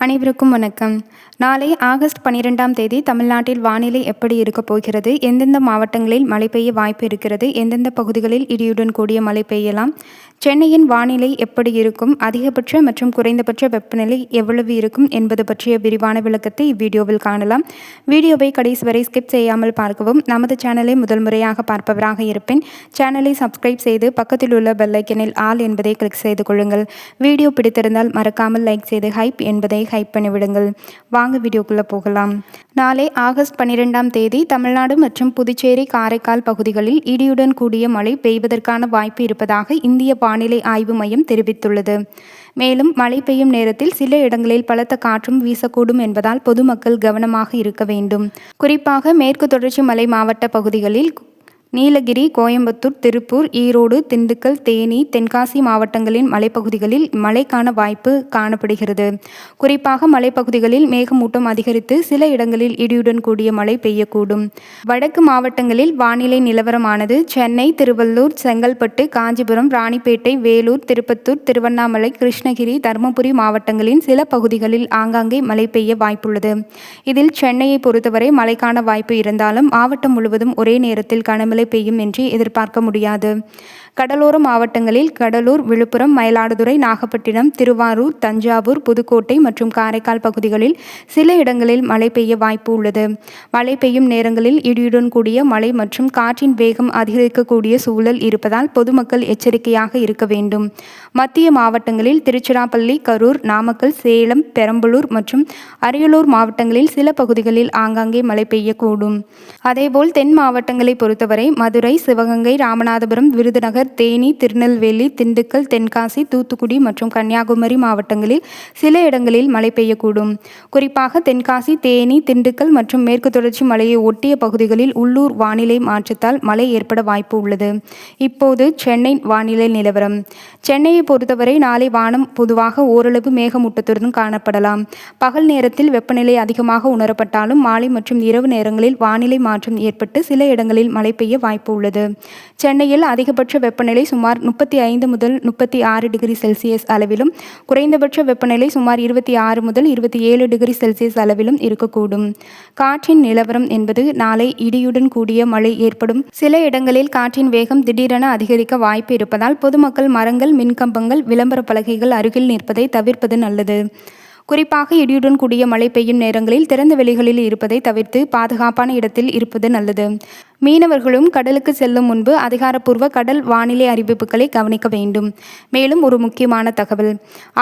அனைவருக்கும் வணக்கம். நாளை ஆகஸ்ட் 12ஆம் தேதி தமிழ்நாட்டில் வானிலை எப்படி இருக்கப் போகிறது, எந்தெந்த மாவட்டங்களில் மழை பெய்ய வாய்ப்பு இருக்கிறது, எந்தெந்த பகுதிகளில் இடியுடன் கூடிய மழை பெய்யலாம், சென்னையின் வானிலை எப்படி இருக்கும், அதிகபட்ச மற்றும் குறைந்தபட்ச வெப்பநிலை எவ்வளவு இருக்கும் என்பது பற்றிய விரிவான விளக்கத்தை இவ்வீடியோவில் காணலாம். வீடியோவை கடைசி வரை ஸ்கிப் செய்யாமல் பார்க்கவும். நமது சேனலை முதல் முறையாக பார்ப்பவராக இருப்பின் சேனலை சப்ஸ்கிரைப் செய்து பக்கத்தில் உள்ள பெல் ஐக்கனில் ஆல் என்பதை கிளிக் செய்து கொள்ளுங்கள். வீடியோ பிடித்திருந்தால் மறக்காமல் லைக் செய்து ஹைப் என்பதை ஹைப் பண்ணிவிடுங்கள். வாங்க வீடியோக்குள்ளே போகலாம். நாளை ஆகஸ்ட் 12ஆம் தேதி தமிழ்நாடு மற்றும் புதுச்சேரி, காரைக்கால் பகுதிகளில் இடியுடன் கூடிய மழை பெய்வதற்கான வாய்ப்பு இருப்பதாக இந்திய வானிலை ஆய்வு மையம் தெரிவித்துள்ளது. மேலும் மழை பெய்யும் நேரத்தில் சில இடங்களில் பலத்த காற்றும் வீசக்கூடும் என்பதால் பொதுமக்கள் கவனமாக இருக்க வேண்டும். குறிப்பாக மேற்கு தொடர்ச்சி மலை மாவட்ட பகுதிகளில் நீலகிரி, கோயம்புத்தூர், திருப்பூர், ஈரோடு, திண்டுக்கல், தேனி, தென்காசி மாவட்டங்களின் மலைப்பகுதிகளில் மழைக்கான வாய்ப்பு காணப்படுகிறது. குறிப்பாக மலைப்பகுதிகளில் மேகமூட்டம் அதிகரித்து சில இடங்களில் இடியுடன் கூடிய மழை பெய்யக்கூடும். வடக்கு மாவட்டங்களில் வானிலை நிலவரமானது சென்னை, திருவள்ளூர், செங்கல்பட்டு, காஞ்சிபுரம், ராணிப்பேட்டை, வேலூர், திருப்பத்தூர், திருவண்ணாமலை, கிருஷ்ணகிரி, தருமபுரி மாவட்டங்களின் சில பகுதிகளில் ஆங்காங்கே மழை பெய்ய வாய்ப்புள்ளது. இதில் சென்னையை பொறுத்தவரை மழைக்கான வாய்ப்பு இருந்தாலும் மாவட்டம் முழுவதும் ஒரே நேரத்தில் கனமழை பெய்யும் என்று எதிர்பார்க்க முடியாது. கடலோர மாவட்டங்களில் கடலூர், விழுப்புரம், மயிலாடுதுறை, நாகப்பட்டினம், திருவாரூர், தஞ்சாவூர், புதுக்கோட்டை மற்றும் காரைக்கால் பகுதிகளில் சில இடங்களில் மழை பெய்ய வாய்ப்பு உள்ளது. மழை பெய்யும் நேரங்களில் இடியுடன் கூடிய மழை மற்றும் காற்றின் வேகம் அதிகரிக்கக்கூடிய சூழல் இருப்பதால் பொதுமக்கள் எச்சரிக்கையாக இருக்க வேண்டும். மத்திய மாவட்டங்களில் திருச்சிராப்பள்ளி, கரூர், நாமக்கல், சேலம், பெரம்பலூர் மற்றும் அரியலூர் மாவட்டங்களில் சில பகுதிகளில் ஆங்காங்கே மழை பெய்யக்கூடும். அதேபோல் தென் மாவட்டங்களை பொறுத்தவரை மதுரை, சிவகங்கை, ராமநாதபுரம், விருதுநகர், தேனி, திருநெல்வேலி, திண்டுக்கல், தென்காசி, தூத்துக்குடி மற்றும் கன்னியாகுமரி மாவட்டங்களில் சில இடங்களில் மழை பெய்யக்கூடும். குறிப்பாக தென்காசி, தேனி, திண்டுக்கல் மற்றும் மேற்கு தொடர்ச்சி மலையை ஒட்டிய பகுதிகளில் உள்ளூர் வானிலை மாற்றத்தால் மழை ஏற்பட வாய்ப்பு உள்ளது. இப்போது சென்னை வானிலை நிலவரம். சென்னையை பொறுத்தவரை நாளை வானம் பொதுவாக ஓரளவு மேகமூட்டத்துடன் காணப்படலாம். பகல் நேரத்தில் வெப்பநிலை அதிகமாக உணரப்பட்டாலும் மாலை மற்றும் இரவு நேரங்களில் வானிலை மாற்றம் ஏற்பட்டு சில இடங்களில் மழை பெய்ய வாய்ப்பு உள்ளது. சென்னையில் அதிகபட்ச வெப்பநிலை சுமார் 35 முதல் 36 டிகிரி செல்சியஸ் அளவிலும், குறைந்தபட்ச வெப்பநிலை சுமார் 26 முதல் 27 டிகிரி செல்சியஸ் அளவிலும் இருக்கக்கூடும். காற்றின் நிலவரம் என்பது நாளை இடியுடன் கூடிய மழை ஏற்படும். சில இடங்களில் காற்றின் வேகம் திடீரென அதிகரிக்க வாய்ப்பு இருப்பதால் பொதுமக்கள் மரங்கள், மின்கம்பங்கள், விளம்பர பலகைகள் அருகில் நிற்பதை தவிர்ப்பது நல்லது. குறிப்பாக இடியுடன் கூடிய மழை பெய்யும் நேரங்களில் திறந்த வெளிகளில் இருப்பதை தவிர்த்து பாதுகாப்பான இடத்தில் இருப்பது நல்லது. மீனவர்களும் கடலுக்கு செல்லும் முன்பு அதிகாரப்பூர்வ கடல் வானிலை அறிவிப்புகளை கவனிக்க வேண்டும். மேலும் ஒரு முக்கியமான தகவல்,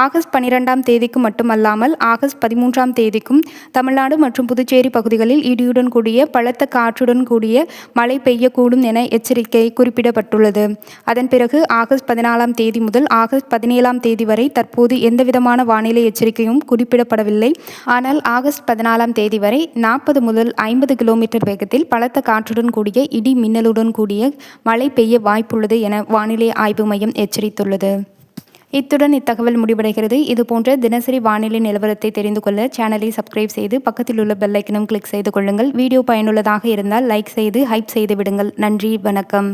ஆகஸ்ட் 12ஆம் தேதிக்கு மட்டுமல்லாமல் ஆகஸ்ட் 13ஆம் தேதிக்கும் தமிழ்நாடு மற்றும் புதுச்சேரி பகுதிகளில் இடியுடன் கூடிய பலத்த காற்றுடன் கூடிய மழை பெய்யக்கூடும் என எச்சரிக்கை குறிப்பிடப்பட்டுள்ளது. அதன் பிறகு ஆகஸ்ட் 14ஆம் தேதி முதல் ஆகஸ்ட் 17ஆம் தேதி வரை தற்போது எந்தவிதமான வானிலை எச்சரிக்கையும் குறிப்பிடப்படவில்லை. ஆனால் ஆகஸ்ட் 14ஆம் தேதி வரை 40 முதல் 50 கிலோமீட்டர் வேகத்தில் பலத்த காற்றுடன் கூடிய இடி மின்னலுடன் கூடிய மழை பெய்ய வாய்ப்புள்ளது என வானிலை ஆய்வு மையம் எச்சரித்துள்ளது. இத்துடன் இத்தகவல் முடிவடைகிறது. இதுபோன்ற தினசரி வானிலை நிலவரத்தை தெரிந்து கொள்ள சேனலை சப்ஸ்கிரைப் செய்து பக்கத்தில் உள்ள பெல் ஐக்கனும் கிளிக் செய்து கொள்ளுங்கள். வீடியோ பயனுள்ளதாக இருந்தால் லைக் செய்து ஹைப் செய்து விடுங்கள். நன்றி, வணக்கம்.